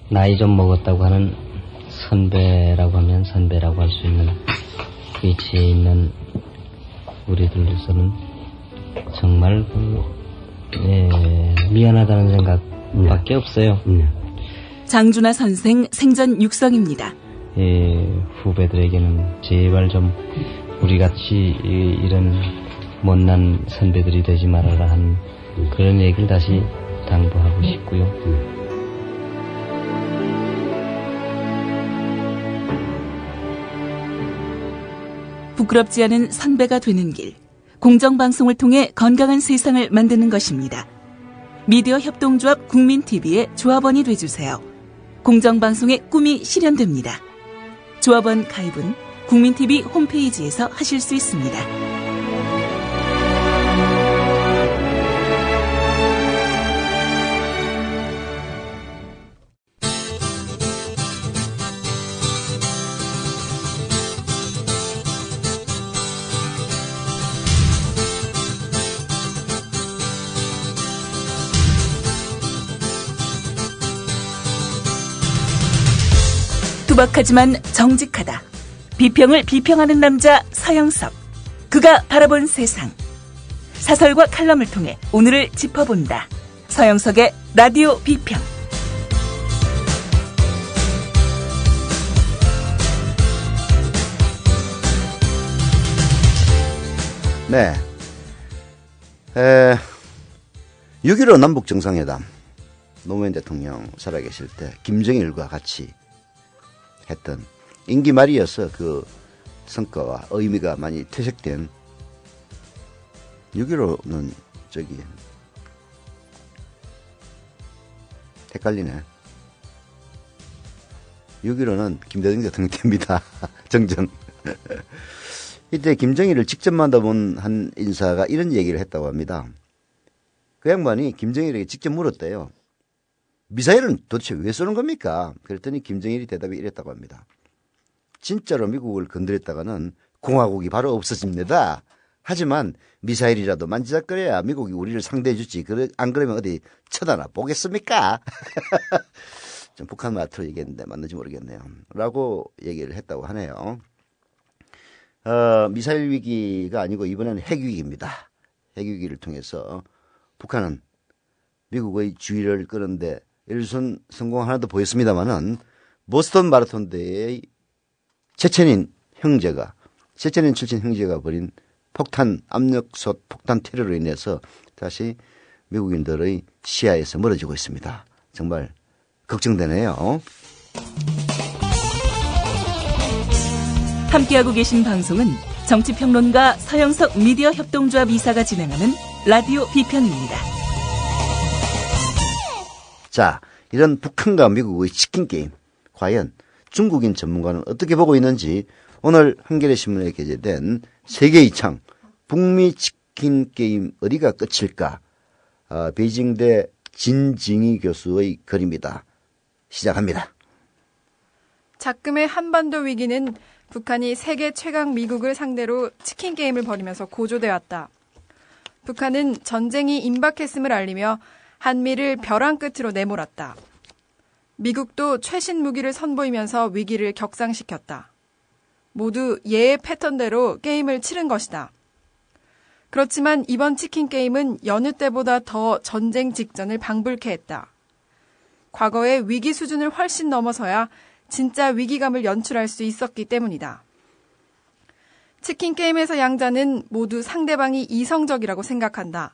나이 좀 먹었다고 하는 선배라고 하면 선배라고 할 수 있는 위치에 있는 우리들로서는 정말 미안하다는 생각밖에 없어요. 장준하 선생 생전 육성입니다. 후배들에게는 제발 좀 우리같이 이런 못난 선배들이 되지 말아라 하는 그런 얘기를 다시 당부하고 싶고요. 부끄럽지 않은 선배가 되는 길, 공정방송을 통해 건강한 세상을 만드는 것입니다. 미디어 협동조합 국민TV의 조합원이 돼주세요. 공정방송의 꿈이 실현됩니다. 조합원 가입은 국민TV 홈페이지에서 하실 수 있습니다. 투박하지만 정직하다. 비평을 비평하는 남자 서영석. 그가 바라본 세상. 사설과 칼럼을 통해 오늘을 짚어본다. 서영석의 라디오 비평. 네. 6.15 남북 정상회담. 노무현 대통령 살아계실 때 김정일과 같이 했던 임기 말이어서 그 성과와 의미가 많이 퇴색된 6.15는 헷갈리네. 6.15는 김대중 대통령 때입니다. 정정. 이때 김정일을 직접 만나본 한 인사가 이런 얘기를 했다고 합니다. 그 양반이 김정일에게 직접 물었대요. 미사일은 도대체 왜 쏘는 겁니까? 그랬더니 김정일이 대답이 이랬다고 합니다. 진짜로 미국을 건드렸다가는 공화국이 바로 없어집니다. 하지만 미사일이라도 만지작거려야 미국이 우리를 상대해 주지. 안 그러면 어디 쳐다나 보겠습니까? 좀 북한 말투로 얘기했는데 맞는지 모르겠네요. 라고 얘기를 했다고 하네요. 미사일 위기가 아니고 이번에는 핵위기입니다. 핵위기를 통해서 북한은 미국의 주의를 끄는데 일선 성공 하나도 보였습니다만은 보스턴 마라톤 대회의 체첸인 출신 형제가 벌인 폭탄 압력솥 폭탄 테러로 인해서 다시 미국인들의 시야에서 멀어지고 있습니다. 정말 걱정되네요. 함께하고 계신 방송은 정치평론가 서영석 미디어 협동조합 이사가 진행하는 라디오 비편입니다. 자, 이런 북한과 미국의 치킨 게임, 과연 중국인 전문가는 어떻게 보고 있는지 오늘 한겨레 신문에 게재된 세계의 창 북미 치킨 게임 어디가 끝일까? 베이징대 진징희 교수의 글입니다. 시작합니다. 작금의 한반도 위기는 북한이 세계 최강 미국을 상대로 치킨 게임을 벌이면서 고조돼 왔다. 북한은 전쟁이 임박했음을 알리며 한미를 벼랑 끝으로 내몰았다. 미국도 최신 무기를 선보이면서 위기를 격상시켰다. 모두 예의 패턴대로 게임을 치른 것이다. 그렇지만 이번 치킨 게임은 여느 때보다 더 전쟁 직전을 방불케 했다. 과거의 위기 수준을 훨씬 넘어서야 진짜 위기감을 연출할 수 있었기 때문이다. 치킨 게임에서 양자는 모두 상대방이 이성적이라고 생각한다.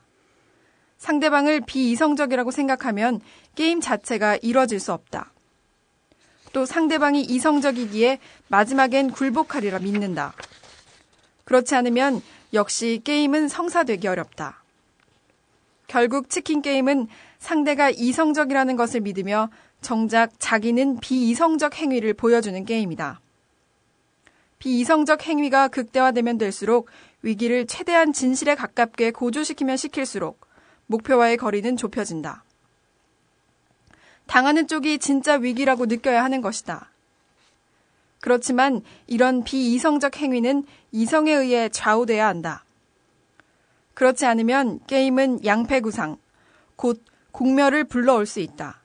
상대방을 비이성적이라고 생각하면 게임 자체가 이뤄질 수 없다. 또 상대방이 이성적이기에 마지막엔 굴복하리라 믿는다. 그렇지 않으면 역시 게임은 성사되기 어렵다. 결국 치킨 게임은 상대가 이성적이라는 것을 믿으며 정작 자기는 비이성적 행위를 보여주는 게임이다. 비이성적 행위가 극대화되면 될수록 위기를 최대한 진실에 가깝게 고조시키면 시킬수록 목표와의 거리는 좁혀진다. 당하는 쪽이 진짜 위기라고 느껴야 하는 것이다. 그렇지만 이런 비이성적 행위는 이성에 의해 좌우돼야 한다. 그렇지 않으면 게임은 양패구상, 곧 공멸을 불러올 수 있다.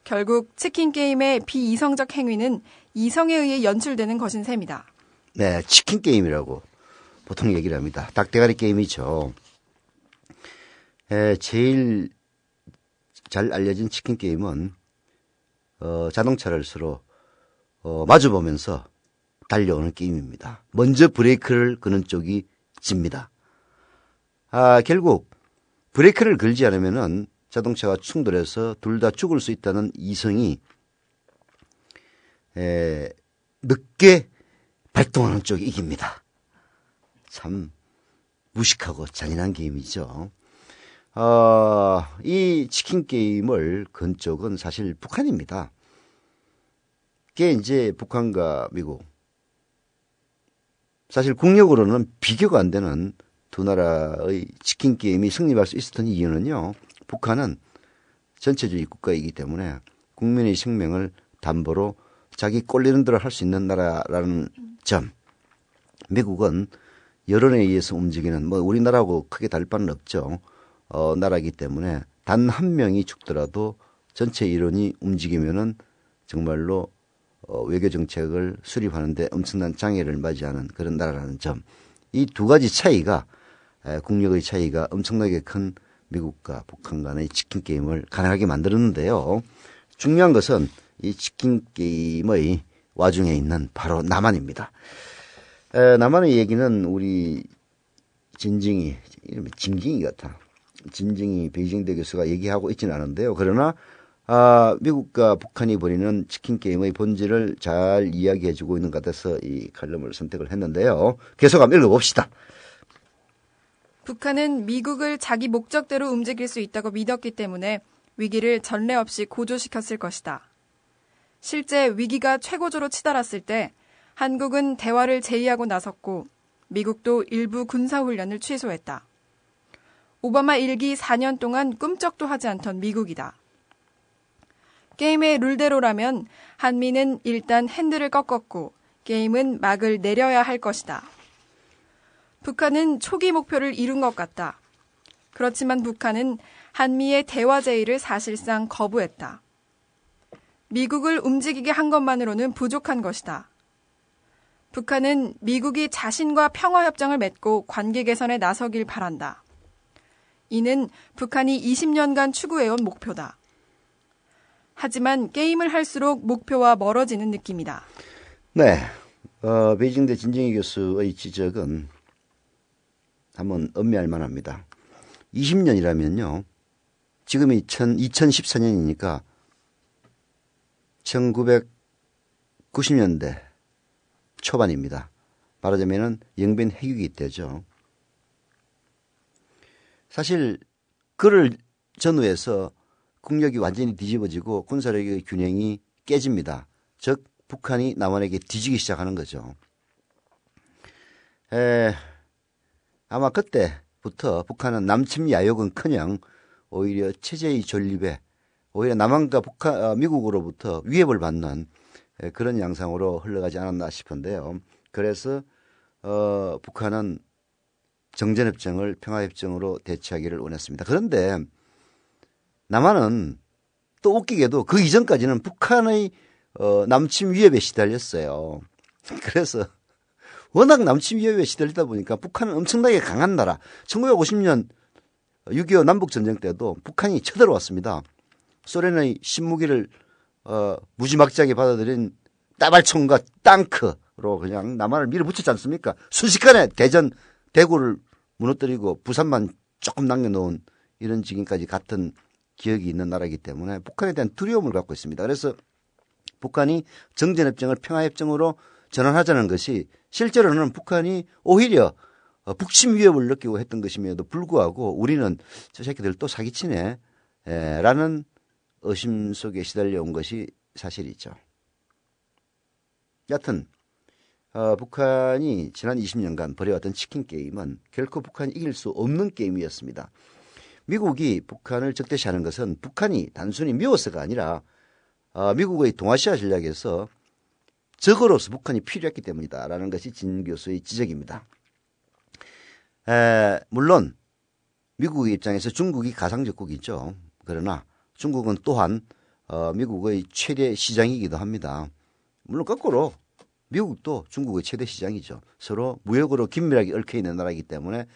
결국 치킨 게임의 비이성적 행위는 이성에 의해 연출되는 것인 셈이다. 네, 치킨 게임이라고 보통 얘기를 합니다. 닭대가리 게임이죠. 제일 잘 알려진 치킨 게임은 자동차를 서로 마주보면서 달려오는 게임입니다. 먼저 브레이크를 거는 쪽이 집니다. 결국 브레이크를 걸지 않으면은 자동차가 충돌해서 둘 다 죽을 수 있다는 이성이 늦게 발동하는 쪽이 이깁니다. 참 무식하고 잔인한 게임이죠. 이 치킨 게임을 건 쪽은 사실 북한입니다. 그게 이제 북한과 미국. 사실 국력으로는 비교가 안 되는 두 나라의 치킨 게임이 승리할 수 있었던 이유는요. 북한은 전체주의 국가이기 때문에 국민의 생명을 담보로 자기 꼴리는 대로 할 수 있는 나라라는 점. 미국은 여론에 의해서 움직이는 뭐 우리나라하고 크게 다를 바는 없죠. 나라이기 때문에 단 한 명이 죽더라도 전체 여론이 움직이면은 정말로 외교 정책을 수립하는데 엄청난 장애를 맞이하는 그런 나라라는 점. 이 두 가지 차이가 국력의 차이가 엄청나게 큰 미국과 북한 간의 치킨 게임을 가능하게 만들었는데요. 중요한 것은 이 치킨 게임의 와중에 있는 바로 남한입니다. 남한의 얘기는 우리 진징이 이름이 징징이 같아. 진징이 베이징대 교수가 얘기하고 있지는 않은데요. 그러나 미국과 북한이 벌이는 치킨 게임의 본질을 잘 이야기해주고 있는 것 같아서 이 칼럼을 선택을 했는데요. 계속 한번 읽어봅시다. 북한은 미국을 자기 목적대로 움직일 수 있다고 믿었기 때문에 위기를 전례 없이 고조시켰을 것이다. 실제 위기가 최고조로 치달았을 때 한국은 대화를 제의하고 나섰고 미국도 일부 군사훈련을 취소했다. 오바마 일기 4년 동안 꿈쩍도 하지 않던 미국이다. 게임의 룰대로라면 한미는 일단 핸들을 꺾었고 게임은 막을 내려야 할 것이다. 북한은 초기 목표를 이룬 것 같다. 그렇지만 북한은 한미의 대화 제의를 사실상 거부했다. 미국을 움직이게 한 것만으로는 부족한 것이다. 북한은 미국이 자신과 평화협정을 맺고 관계 개선에 나서길 바란다. 이는 북한이 20년간 추구해온 목표다. 하지만 게임을 할수록 목표와 멀어지는 느낌이다. 네, 베이징대 진정희 교수의 지적은 한번 음미할 만합니다. 20년이라면요. 지금이 2014년이니까 1990년대 초반입니다. 말하자면 영변 해육이 때죠. 사실 그를 전후해서 국력이 완전히 뒤집어지고 군사력의 균형이 깨집니다. 즉 북한이 남한에게 뒤지기 시작하는 거죠. 아마 그때부터 북한은 남침 야욕은커녕 오히려 체제의 존립에 오히려 남한과 미국으로부터 위협을 받는 그런 양상으로 흘러가지 않았나 싶은데요. 그래서 북한은 정전협정을 평화협정으로 대체하기를 원했습니다. 그런데 남한은 또 웃기게도 그 이전까지는 북한의 남침 위협에 시달렸어요. 그래서 워낙 남침 위협에 시달리다 보니까 북한은 엄청나게 강한 나라. 1950년 6.25 남북전쟁 때도 북한이 쳐들어왔습니다. 소련의 신무기를 무지막지하게 받아들인 따발총과 땅크로 그냥 남한을 밀어붙였지 않습니까? 순식간에 대구를 무너뜨리고 부산만 조금 남겨놓은 이런 지경까지 같은 기억이 있는 나라이기 때문에 북한에 대한 두려움을 갖고 있습니다. 그래서 북한이 정전협정을 평화협정으로 전환하자는 것이 실제로는 북한이 오히려 북침 위협을 느끼고 했던 것임에도 불구하고 우리는 저 새끼들 또 사기치네 라는 의심 속에 시달려온 것이 사실이죠. 여하튼 북한이 지난 20년간 벌여왔던 치킨 게임은 결코 북한이 이길 수 없는 게임이었습니다. 미국이 북한을 적대시하는 것은 북한이 단순히 미워서가 아니라 미국의 동아시아 전략에서 적으로서 북한이 필요했기 때문이다라는 것이 진 교수의 지적입니다. 물론 미국의 입장에서 중국이 가상적국이죠. 그러나 중국은 또한 미국의 최대 시장이기도 합니다. 물론 거꾸로 미국도 중국의 최대 시장이죠. 서로 무역으로 긴밀하게 얽혀 있는 나라이기 때문에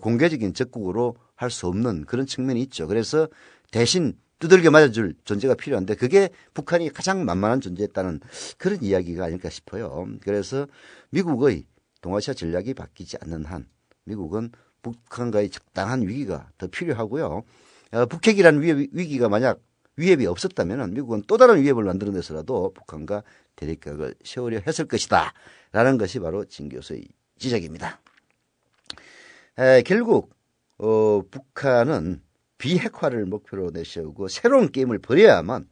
공개적인 적국으로 할 수 없는 그런 측면이 있죠. 그래서 대신 두들겨 맞아줄 존재가 필요한데 그게 북한이 가장 만만한 존재였다는 그런 이야기가 아닐까 싶어요. 그래서 미국의 동아시아 전략이 바뀌지 않는 한 미국은 북한과의 적당한 위기가 더 필요하고요. 북핵이라는 위기가 만약 위협이 없었다면 미국은 또 다른 위협을 만들어내서라도 북한과 대립각을 세우려 했을 것이다 라는 것이 바로 진 교수의 지적입니다. 결국 북한은 비핵화를 목표로 내세우고 새로운 게임을 벌여야만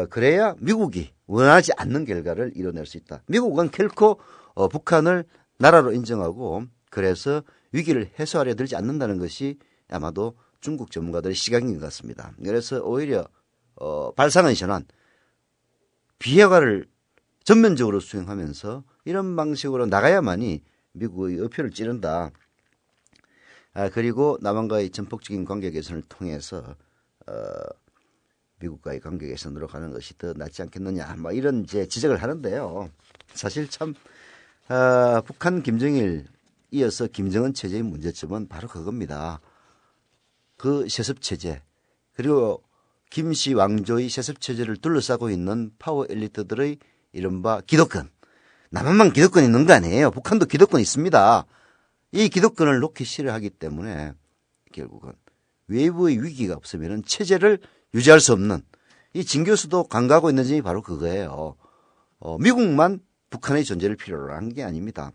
그래야 미국이 원하지 않는 결과를 이뤄낼 수 있다. 미국은 결코 북한을 나라로 인정하고 그래서 위기를 해소하려 들지 않는다는 것이 아마도 중국 전문가들의 시각인 것 같습니다. 그래서 오히려 발상의 전환, 비핵화를 전면적으로 수행하면서 이런 방식으로 나가야만이 미국의 어표를 찌른다. 그리고 남한과의 전폭적인 관계 개선을 통해서 미국과의 관계 개선으로 가는 것이 더 낫지 않겠느냐. 뭐 이런 이제 지적을 하는데요. 사실 참 북한 김정일 이어서 김정은 체제의 문제점은 바로 그겁니다. 그 세습 체제 그리고 김씨 왕조의 세습 체제를 둘러싸고 있는 파워 엘리트들의 이른바 기득권. 남한만 기득권 있는 거 아니에요. 북한도 기득권 있습니다. 이 기득권을 놓기 싫어하기 때문에 결국은 외부의 위기가 없으면 체제를 유지할 수 없는 이 진 교수도 간과하고 있는 점이 바로 그거예요. 미국만 북한의 존재를 필요로 한 게 아닙니다.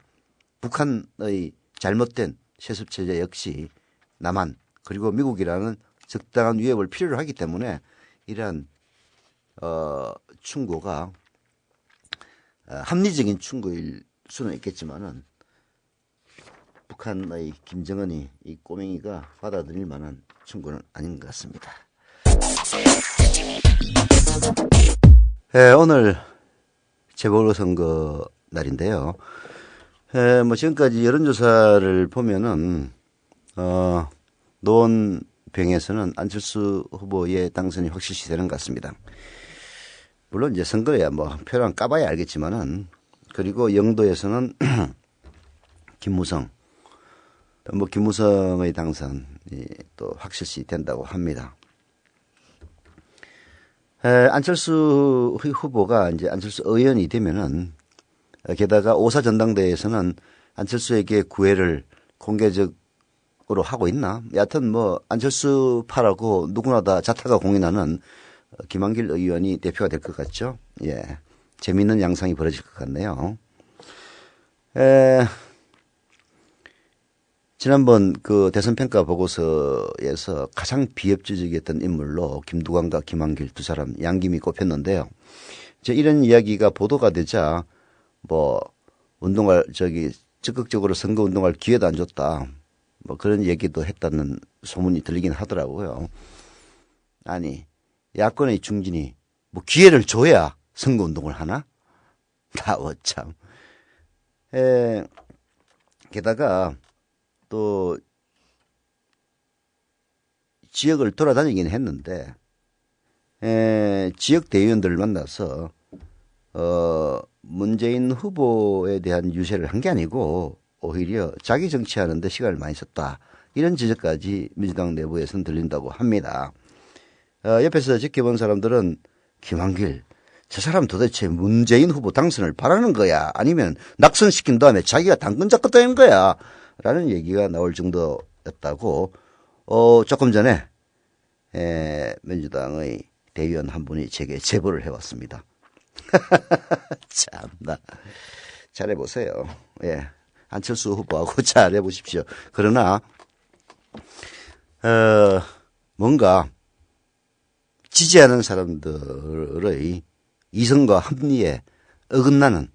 북한의 잘못된 세습 체제 역시 남한 그리고 미국이라는 적당한 위협을 필요로 하기 때문에 이러한 충고가 합리적인 충고일 수는 있겠지만은 북한의 김정은이 이 꼬맹이가 받아들일 만한 충고는 아닌 것 같습니다. 오늘 재보궐선거 날인데요. 뭐 지금까지 여론조사를 보면은 노원병에서는 안철수 후보의 당선이 확실시 되는 것 같습니다. 물론 이제 선거야 뭐 표랑 까봐야 알겠지만은 그리고 영도에서는 김무성 뭐 김무성의 당선이 또 확실시 된다고 합니다. 안철수 후보가 이제 안철수 의원이 되면은 게다가 오사 전당대회에서는 안철수에게 구애를 공개적으로 하고 있나? 여하튼 뭐 안철수 파라고 누구나 다 자타가 공인하는 김한길 의원이 대표가 될 것 같죠. 예, 재미있는 양상이 벌어질 것 같네요. 지난번 그 대선평가 보고서에서 가장 비협조적이었던 인물로 김두관과 김한길 두 사람 양김이 꼽혔는데요. 이제 이런 이야기가 보도가 되자 뭐 운동할 적극적으로 선거 운동할 기회도 안 줬다. 뭐 그런 얘기도 했다는 소문이 들리긴 하더라고요. 아니 야권의 중진이 뭐 기회를 줘야 선거 운동을 하나? 나워 참. 게다가 또 지역을 돌아다니긴 했는데 지역 대의원들을 만나서 문재인 후보에 대한 유세를 한 게 아니고 오히려 자기 정치하는 데 시간을 많이 썼다. 이런 지적까지 민주당 내부에서는 들린다고 합니다. 옆에서 지켜본 사람들은 김한길 저 사람 도대체 문재인 후보 당선을 바라는 거야? 아니면 낙선시킨 다음에 자기가 당근 잡고 다니는 거야? 라는 얘기가 나올 정도였다고 조금 전에 민주당의 대의원 한 분이 제게 제보를 해왔습니다. 참나 잘해보세요. 예, 안철수 후보하고 잘해보십시오. 그러나 뭔가 지지하는 사람들의 이성과 합리에 어긋나는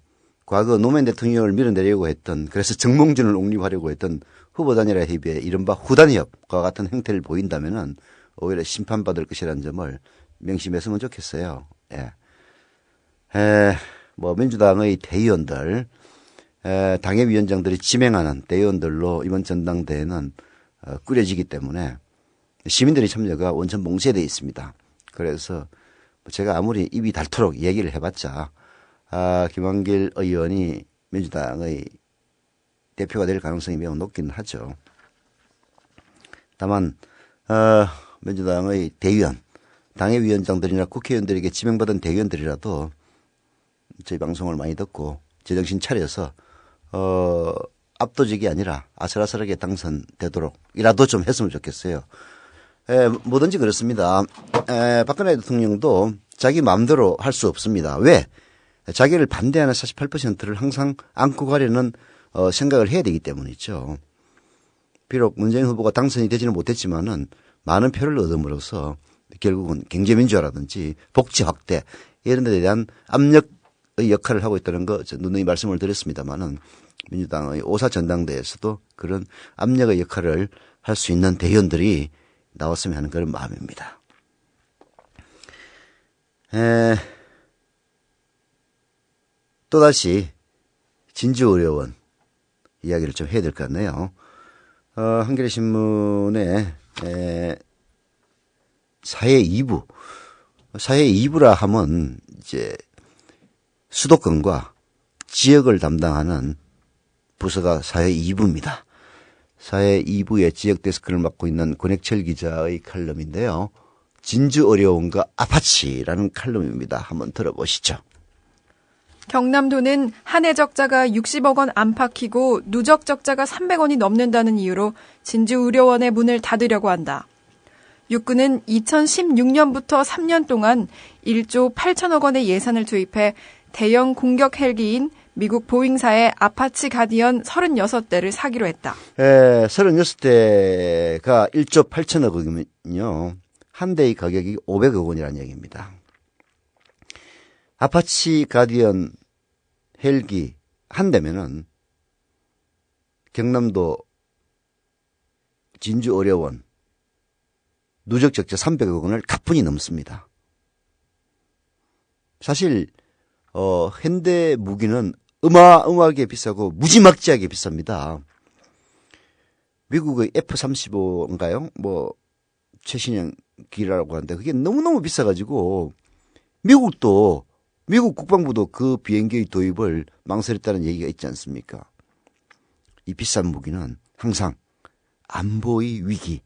과거 노무현 대통령을 밀어내려고 했던 그래서 정몽준을 옹립하려고 했던 후보단일화 협의회 이른바 후단협과 같은 행태를 보인다면은 오히려 심판받을 것이라는 점을 명심했으면 좋겠어요. 예. 뭐 민주당의 대의원들, 당협위원장들이 지명하는 대의원들로 이번 전당대회는 꾸려지기 때문에 시민들의 참여가 원천 봉쇄되어 있습니다. 그래서 제가 아무리 입이 닳도록 얘기를 해봤자 김한길 의원이 민주당의 대표가 될 가능성이 매우 높긴 하죠. 다만 민주당의 대의원, 당협위원장들이나 국회의원들에게 지명받은 대의원들이라도 저희 방송을 많이 듣고 제정신 차려서 압도적이 아니라 아슬아슬하게 당선되도록이라도 좀 했으면 좋겠어요. 뭐든지 그렇습니다. 박근혜 대통령도 자기 마음대로 할 수 없습니다. 왜? 자기를 반대하는 48%를 항상 안고 가려는 생각을 해야 되기 때문이죠. 비록 문재인 후보가 당선이 되지는 못했지만은 많은 표를 얻음으로써 결국은 경제민주화라든지 복지 확대 이런 데 대한 압력의 역할을 하고 있다는 거 누누이 말씀을 드렸습니다만은 민주당의 오사 전당대회에서도 그런 압력의 역할을 할 수 있는 대의원들이 나왔으면 하는 그런 마음입니다. 또다시 진주의료원 이야기를 좀 해야 될 것 같네요. 한겨레신문에 사회 2부. 사회 2부라 하면 이제 수도권과 지역을 담당하는 부서가 사회 2부입니다. 사회 2부의 지역 데스크를 맡고 있는 권혁철 기자의 칼럼인데요. 진주의료원과 아파치라는 칼럼입니다. 한번 들어보시죠. 경남도는 한 해 적자가 60억 원 안팎이고 누적 적자가 300원이 넘는다는 이유로 진주의료원의 문을 닫으려고 한다. 육군은 2016년부터 3년 동안 1조 8천억 원의 예산을 투입해 대형 공격 헬기인 미국 보잉사의 아파치 가디언 36대를 사기로 했다. 36대가 1조 8천억 원이면요. 한 대의 가격이 500억 원이라는 얘기입니다. 아파치 가디언 헬기 한 대면은 경남도 진주의료원 누적 적자 300억 원을 가뿐히 넘습니다. 사실 현대 무기는 어마어마하게 비싸고 무지막지하게 비쌉니다. 미국의 F-35인가요? 뭐 최신형 기라고 하는데 그게 너무너무 비싸가지고 미국 국방부도 그 비행기의 도입을 망설였다는 얘기가 있지 않습니까? 이 비싼 무기는 항상 안보의 위기를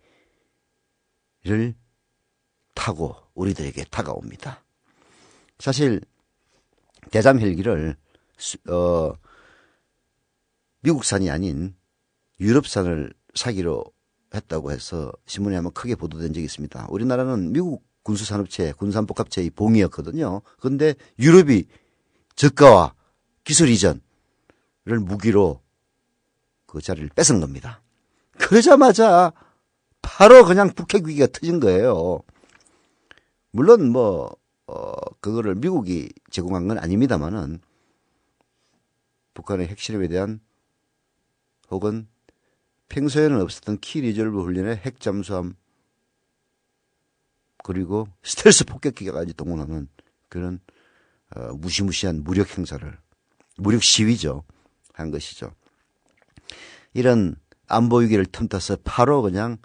타고 우리들에게 다가옵니다. 사실 대잠 헬기를 미국산이 아닌 유럽산을 사기로 했다고 해서 신문에 한번 크게 보도된 적이 있습니다. 우리나라는 미국 군수산업체, 군산복합체의 봉이었거든요. 그런데 유럽이 저가와 기술 이전을 무기로 그 자리를 뺏은 겁니다. 그러자마자 바로 그냥 북핵 위기가 터진 거예요. 물론 그거를 미국이 제공한 건 아닙니다만은 북한의 핵실험에 대한 혹은 평소에는 없었던 키 리졸브 훈련의 핵 잠수함 그리고 스텔스 폭격기까지 동원하는 그런 무시무시한 무력 행사를 무력 시위죠 한 것이죠. 이런 안보 위기를 틈타서 바로 그냥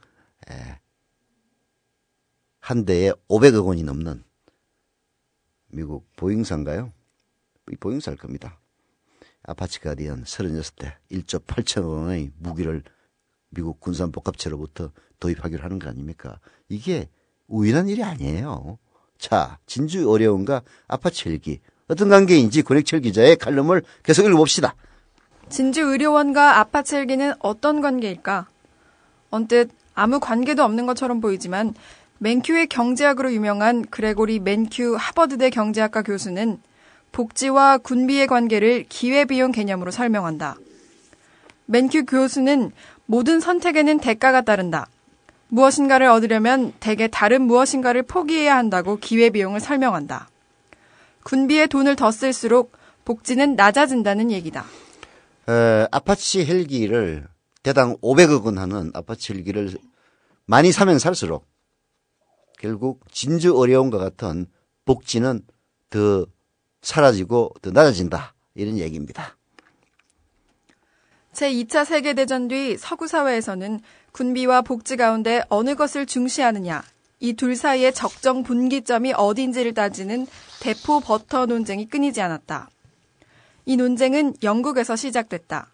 한 대에 500억 원이 넘는 미국 보잉사인가요? 보잉사일 겁니다. 아파치 가디언 36대 1조 8천억 원의 무기를 미국 군산복합체로부터 도입하기로 하는 거 아닙니까? 이게 우연한 일이 아니에요. 자, 진주의료원과 아파치 헬기 어떤 관계인지 권혁철 기자의 칼럼을 계속 읽어봅시다. 진주의료원과 아파치 헬기는 어떤 관계일까? 언뜻 아무 관계도 없는 것처럼 보이지만 맨큐의 경제학으로 유명한 그레고리 맨큐 하버드대 경제학과 교수는 복지와 군비의 관계를 기회비용 개념으로 설명한다. 맨큐 교수는 모든 선택에는 대가가 따른다. 무엇인가를 얻으려면 대개 다른 무엇인가를 포기해야 한다고 기회비용을 설명한다. 군비에 돈을 더 쓸수록 복지는 낮아진다는 얘기다. 아파치 헬기를 대당 500억 원 하는 아파치 헬기를 많이 사면 살수록 결국 진주의료원과 같은 복지는 더 사라지고 더 낮아진다. 이런 얘기입니다. 제2차 세계대전 뒤 서구 사회에서는 군비와 복지 가운데 어느 것을 중시하느냐, 이 둘 사이의 적정 분기점이 어딘지를 따지는 대포 버터 논쟁이 끊이지 않았다. 이 논쟁은 영국에서 시작됐다.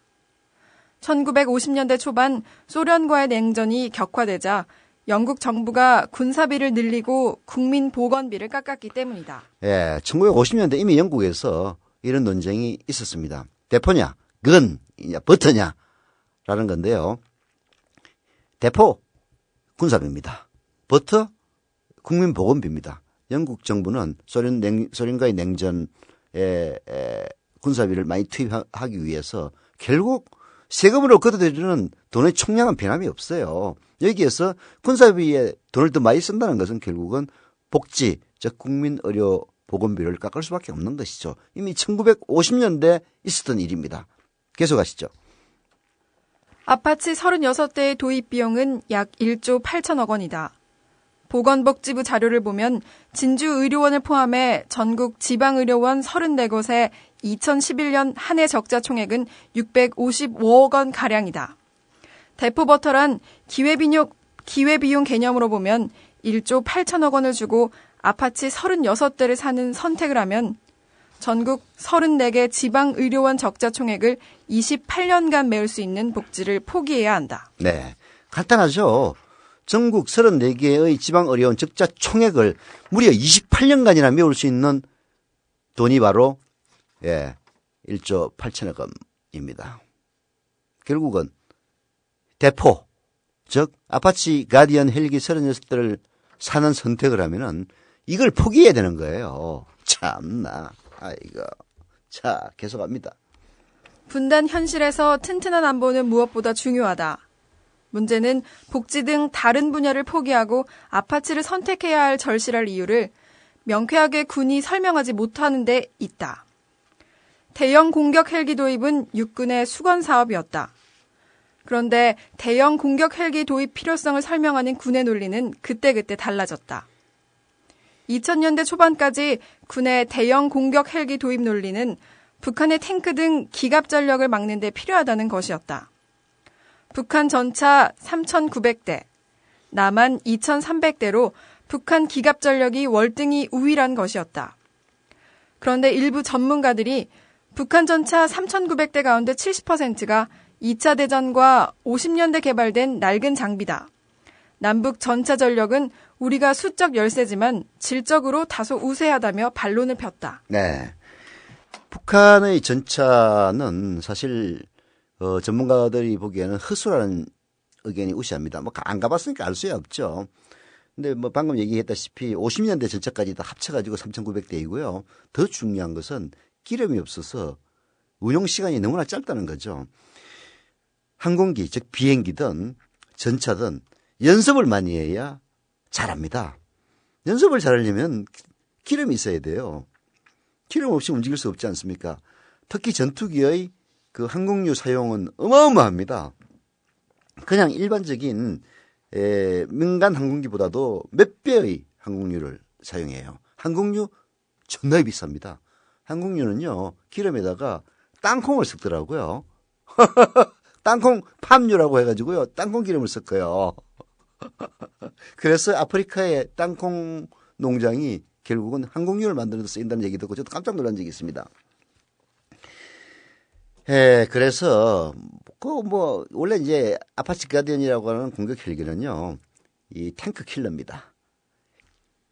1950년대 초반 소련과의 냉전이 격화되자 영국 정부가 군사비를 늘리고 국민 보건비를 깎았기 때문이다. 예, 1950년대 이미 영국에서 이런 논쟁이 있었습니다. 대포냐, 건이냐, 버터냐 라는 건데요. 대포, 군사비입니다. 버터, 국민보건비입니다. 영국 정부는 소련과의 냉전에 군사비를 많이 투입하기 위해서 결국 세금으로 걷어들이는 돈의 총량은 변함이 없어요. 여기에서 군사비에 돈을 더 많이 쓴다는 것은 결국은 복지, 즉 국민의료보건비를 깎을 수밖에 없는 것이죠. 이미 1950년대 있었던 일입니다. 계속하시죠. 아파치 36대의 도입 비용은 약 1조 8천억 원이다. 보건복지부 자료를 보면 진주의료원을 포함해 전국 지방의료원 34곳의 2011년 한 해 적자 총액은 655억 원가량이다. 대포버터란 기회비용 개념으로 보면 1조 8천억 원을 주고 아파치 36대를 사는 선택을 하면 전국 34개 지방의료원 적자 총액을 28년간 메울 수 있는 복지를 포기해야 한다. 네, 간단하죠. 전국 34개의 지방의료원 적자 총액을 무려 28년간이나 메울 수 있는 돈이 바로 1조 8천억 원입니다. 결국은 대포, 즉 아파치 가디언 헬기 36대를 사는 선택을 하면은 이걸 포기해야 되는 거예요. 참나. 아이고. 자, 계속합니다. 분단 현실에서 튼튼한 안보는 무엇보다 중요하다. 문제는 복지 등 다른 분야를 포기하고 아파치를 선택해야 할 절실할 이유를 명쾌하게 군이 설명하지 못하는 데 있다. 대형 공격 헬기 도입은 육군의 수건 사업이었다. 그런데 대형 공격 헬기 도입 필요성을 설명하는 군의 논리는 그때그때 달라졌다. 2000년대 초반까지 군의 대형 공격 헬기 도입 논리는 북한의 탱크 등 기갑 전력을 막는 데 필요하다는 것이었다. 북한 전차 3,900대, 남한 2,300대로 북한 기갑 전력이 월등히 우위란 것이었다. 그런데 일부 전문가들이 북한 전차 3,900대 가운데 70%가 2차 대전과 50년대 개발된 낡은 장비다. 남북 전차 전력은 우리가 수적 열세지만 질적으로 다소 우세하다며 반론을 폈다. 네. 북한의 전차는 사실 전문가들이 보기에는 허술하는 의견이 우세합니다. 뭐 안 가봤으니까 알 수야 없죠. 근데 뭐 방금 얘기했다시피 50년대 전차까지 다 합쳐가지고 3,900대이고요. 더 중요한 것은 기름이 없어서 운용 시간이 너무나 짧다는 거죠. 항공기, 즉 비행기든 전차든 연습을 많이 해야 잘합니다. 연습을 잘하려면 기름이 있어야 돼요. 기름 없이 움직일 수 없지 않습니까? 특히 전투기의 그 항공유 사용은 어마어마합니다. 그냥 일반적인 민간 항공기보다도 몇 배의 항공유를 사용해요. 항공유 존나 비쌉니다. 항공유는요, 기름에다가 땅콩을 섞더라고요. 땅콩 팜유라고 해가지고요, 땅콩 기름을 섞어요. 그래서 아프리카의 땅콩 농장이 결국은 항공유를 만드는 데 쓰인다는 얘기 듣고 저도 깜짝 놀란 적이 있습니다. 그래서 원래 이제 아파치 가디언이라고 하는 공격 헬기는요, 이 탱크 킬러입니다.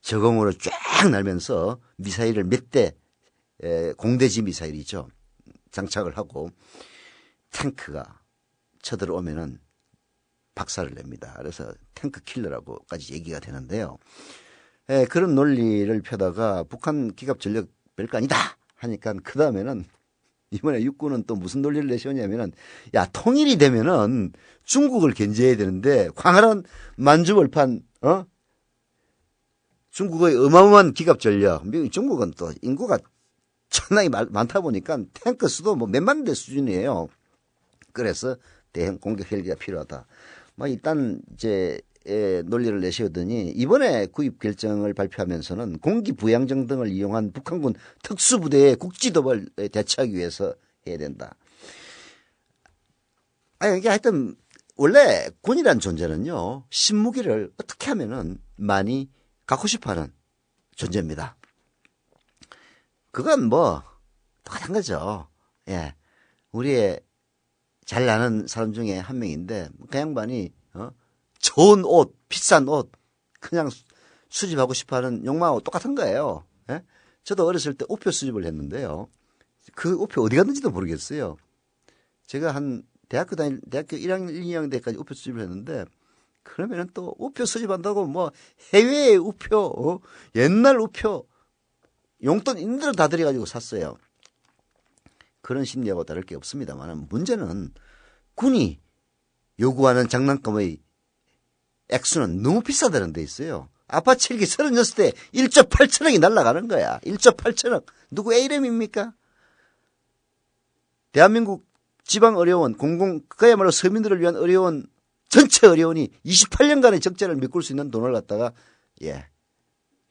저공으로 쫙 날면서 미사일을 몇 대, 공대지 미사일이죠, 장착을 하고 탱크가 쳐들어오면은 박살을 냅니다. 그래서 탱크 킬러라고까지 얘기가 되는데요. 그런 논리를 펴다가 북한 기갑 전력 별거 아니다 하니까 그 다음에는 이번에 육군은 또 무슨 논리를 내세우냐면은, 야, 통일이 되면은 중국을 견제해야 되는데 광활한 만주벌판, 중국의 어마어마한 기갑 전력, 중국은 또 인구가 천하게 많다 보니까 탱크 수도 뭐 몇만 대 수준이에요. 그래서 대형 공격 헬기가 필요하다. 일단 이제 논리를 내세우더니 이번에 구입 결정을 발표하면서는 공기 부양정 등을 이용한 북한군 특수부대의 국지도발에 대처하기 위해서 해야 된다. 이게 하여튼 원래 군이란 존재는요, 신무기를 어떻게 하면은 많이 갖고 싶어 하는 존재입니다. 그건 뭐, 똑같은 거죠. 예. 우리의 잘 나는 사람 중에 한 명인데, 그 양반이, 좋은 옷, 비싼 옷, 그냥 수집하고 싶어 하는 욕망하고 똑같은 거예요. 예? 저도 어렸을 때 우표 수집을 했는데요. 그 우표 어디 갔는지도 모르겠어요. 제가 한 대학교 1학년, 2학년 때까지 우표 수집을 했는데, 그러면은 또 우표 수집한다고 뭐 해외의 우표, 옛날 우표, 용돈 인대로 다 들여가지고 샀어요. 그런 심리하고 다를 게 없습니다만, 문제는 군이 요구하는 장난감의 액수는 너무 비싸다는 데 있어요. 아파트 7기 36대 1조 8천억이 날아가는 거야. 1조 8천억. 누구 A렘입니까? 대한민국 지방 의료원, 그야말로 서민들을 위한 의료원, 전체 의료원이 28년간의 적자를 메꿀 수 있는 돈을 갖다가,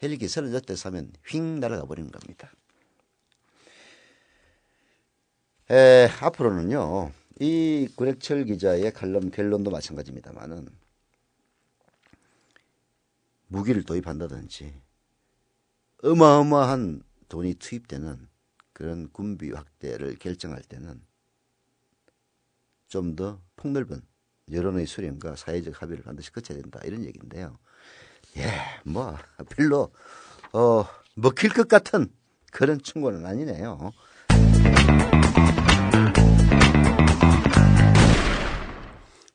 헬기 36대 사면 휙 날아가 버리는 겁니다. 앞으로는요, 이 권혁철 기자의 칼럼 결론도 마찬가지입니다만은, 무기를 도입한다든지, 어마어마한 돈이 투입되는 그런 군비 확대를 결정할 때는 좀 더 폭넓은 여론의 수렴과 사회적 합의를 반드시 거쳐야 된다. 이런 얘기인데요. 뭐, 별로, 먹힐 것 같은 그런 충고는 아니네요.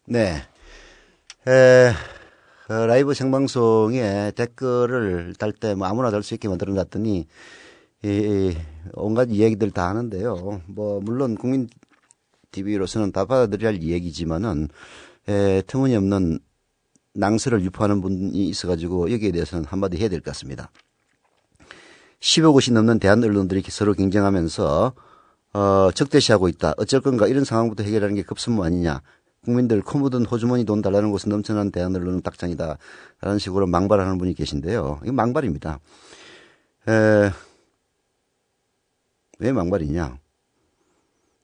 네. 라이브 생방송에 댓글을 달 때 뭐 아무나 달 수 있게 만들어 놨더니, 온갖 이야기들 다 하는데요. 뭐, 물론 국민 TV로서는 다 받아들여야 할 이야기지만은, 터무니없는 낭설을 유포하는 분이 있어가지고 여기에 대해서는 한마디 해야 될 것 같습니다. 10여 곳이 넘는 대한 언론들이 서로 경쟁하면서, 적대시하고 있다. 어쩔 건가 이런 상황부터 해결하는 게 급선무 아니냐. 국민들 코 묻은 호주머니 돈 달라는 곳은 넘쳐난 대한 언론은 딱장이다. 라는 식으로 망발하는 분이 계신데요. 이건 망발입니다. 왜 망발이냐.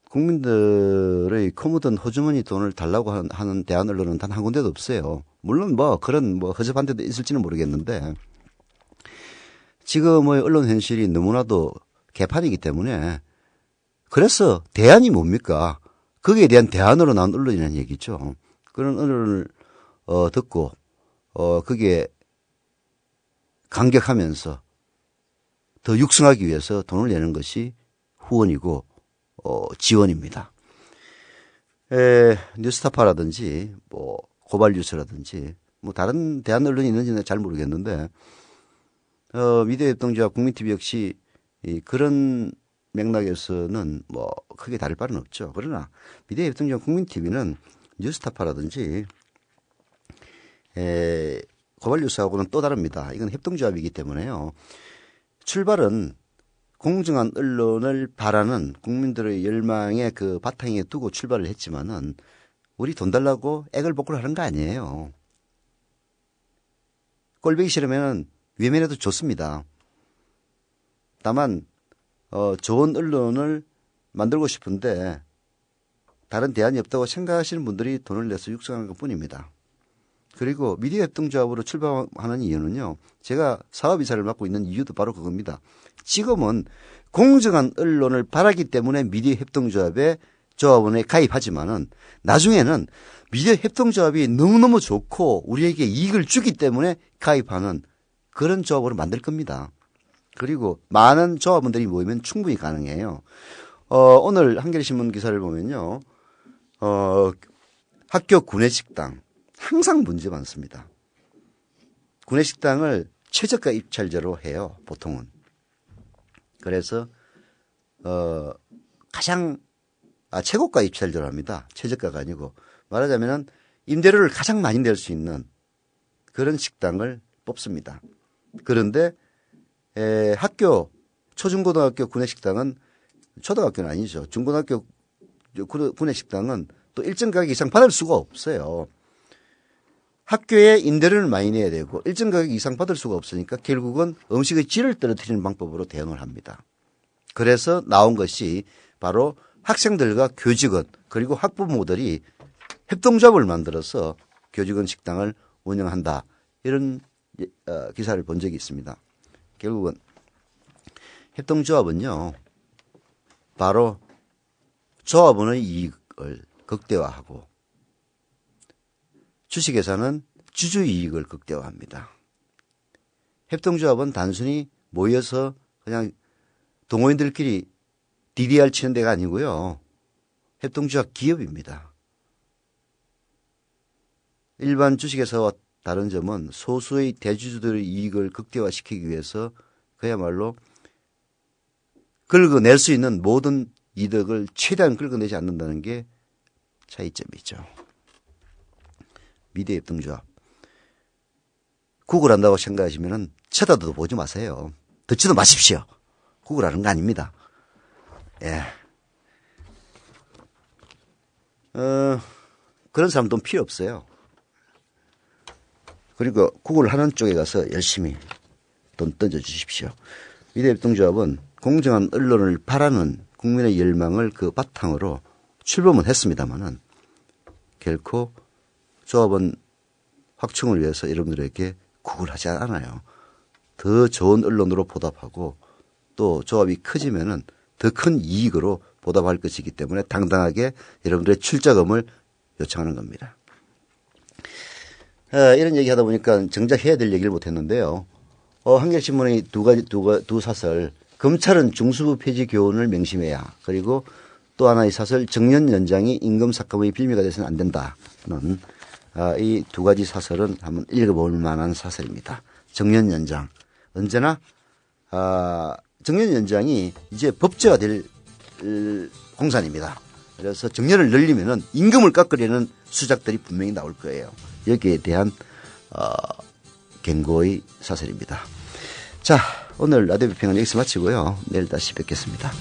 국민들의 코 묻은 호주머니 돈을 달라고 하는 대한 언론은 단 한 군데도 없어요. 물론 뭐 그런 뭐 허접한 데도 있을지는 모르겠는데 지금의 언론 현실이 너무나도 개판이기 때문에 그래서 대안이 뭡니까? 거기에 대한 대안으로 나온 언론이라는 얘기죠. 그런 언론을 듣고 거기에 감격하면서 더 육성하기 위해서 돈을 내는 것이 후원이고 지원입니다. 뉴스타파라든지 뭐 고발뉴스라든지 뭐 다른 대한 언론이 있는지는 잘 모르겠는데 미디어협동조합 국민TV 역시 그런 맥락에서는 뭐 크게 다를 바는 없죠. 그러나 미디어협동조합 국민TV는 뉴스타파라든지 고발뉴스하고는 또 다릅니다. 이건 협동조합이기 때문에요. 출발은 공정한 언론을 바라는 국민들의 열망의 그 바탕에 두고 출발을 했지만은 우리 돈 달라고 애걸복걸 하는 거 아니에요. 꼴보기 싫으면 외면해도 좋습니다. 다만 좋은 언론을 만들고 싶은데 다른 대안이 없다고 생각하시는 분들이 돈을 내서 육성하는 것뿐입니다. 그리고 미디어협동조합으로 출발하는 이유는요. 제가 사업이사를 맡고 있는 이유도 바로 그겁니다. 지금은 공정한 언론을 바라기 때문에 미디어협동조합에 조합원에 가입하지만은 나중에는 미디어협동조합이 너무너무 좋고 우리에게 이익을 주기 때문에 가입하는 그런 조합으로 만들 겁니다. 그리고 많은 조합원들이 모이면 충분히 가능해요. 오늘 한겨레신문 기사를 보면요. 학교 구내식당 항상 문제 많습니다. 구내식당을 최저가 입찰제로 해요. 보통은. 그래서 최고가 입찰제로 합니다. 최저가가 아니고 말하자면은 임대료를 가장 많이 낼 수 있는 그런 식당을 뽑습니다. 그런데 학교 초중고등학교 구내식당은 초등학교는 아니죠. 중고등학교 구내식당은 또 일정 가격 이상 받을 수가 없어요. 학교에 임대료를 많이 내야 되고 일정 가격 이상 받을 수가 없으니까 결국은 음식의 질을 떨어뜨리는 방법으로 대응을 합니다. 그래서 나온 것이 바로 학생들과 교직원 그리고 학부모들이 협동조합을 만들어서 교직원 식당을 운영한다. 이런 기사를 본 적이 있습니다. 결국은 협동조합은요, 바로 조합원의 이익을 극대화하고 주식회사는 주주이익을 극대화합니다. 협동조합은 단순히 모여서 그냥 동호인들끼리 DDR 치는 데가 아니고요. 협동조합 기업입니다. 일반 주식회사와 다른 점은 소수의 대주주들의 이익을 극대화시키기 위해서 그야말로 긁어낼 수 있는 모든 이득을 최대한 긁어내지 않는다는 게 차이점이죠. 미디어 협동조합. 구글한다고 생각하시면 쳐다도 보지 마세요. 듣지도 마십시오. 구글하는 거 아닙니다. 예. 그런 사람도 필요 없어요. 그리고 구글 하는 쪽에 가서 열심히 돈 던져주십시오. 미디어 협동조합은 공정한 언론을 바라는 국민의 열망을 그 바탕으로 출범은 했습니다마는 결코 조합원 확충을 위해서 여러분들에게 구걸하지 않아요. 더 좋은 언론으로 보답하고 또 조합이 커지면은 더 큰 이익으로 보답할 것이기 때문에 당당하게 여러분들의 출자금을 요청하는 겁니다. 이런 얘기 하다 보니까 정작 해야 될 얘기를 못했는데요. 한겨레신문의 두 사설, 검찰은 중수부 폐지 교훈을 명심해야, 그리고 또 하나의 사설, 정년 연장이 임금 삭감의 빌미가 돼서는 안 된다는 이 두 가지 사설은 한번 읽어볼 만한 사설입니다. 정년 연장. 언제나 정년 연장이 이제 법제화 될 공산입니다. 그래서 정년을 늘리면은 임금을 깎으려는 수작들이 분명히 나올 거예요. 여기에 대한 경고의 사설입니다. 자, 오늘 라디오 비평은 여기서 마치고요. 내일 다시 뵙겠습니다.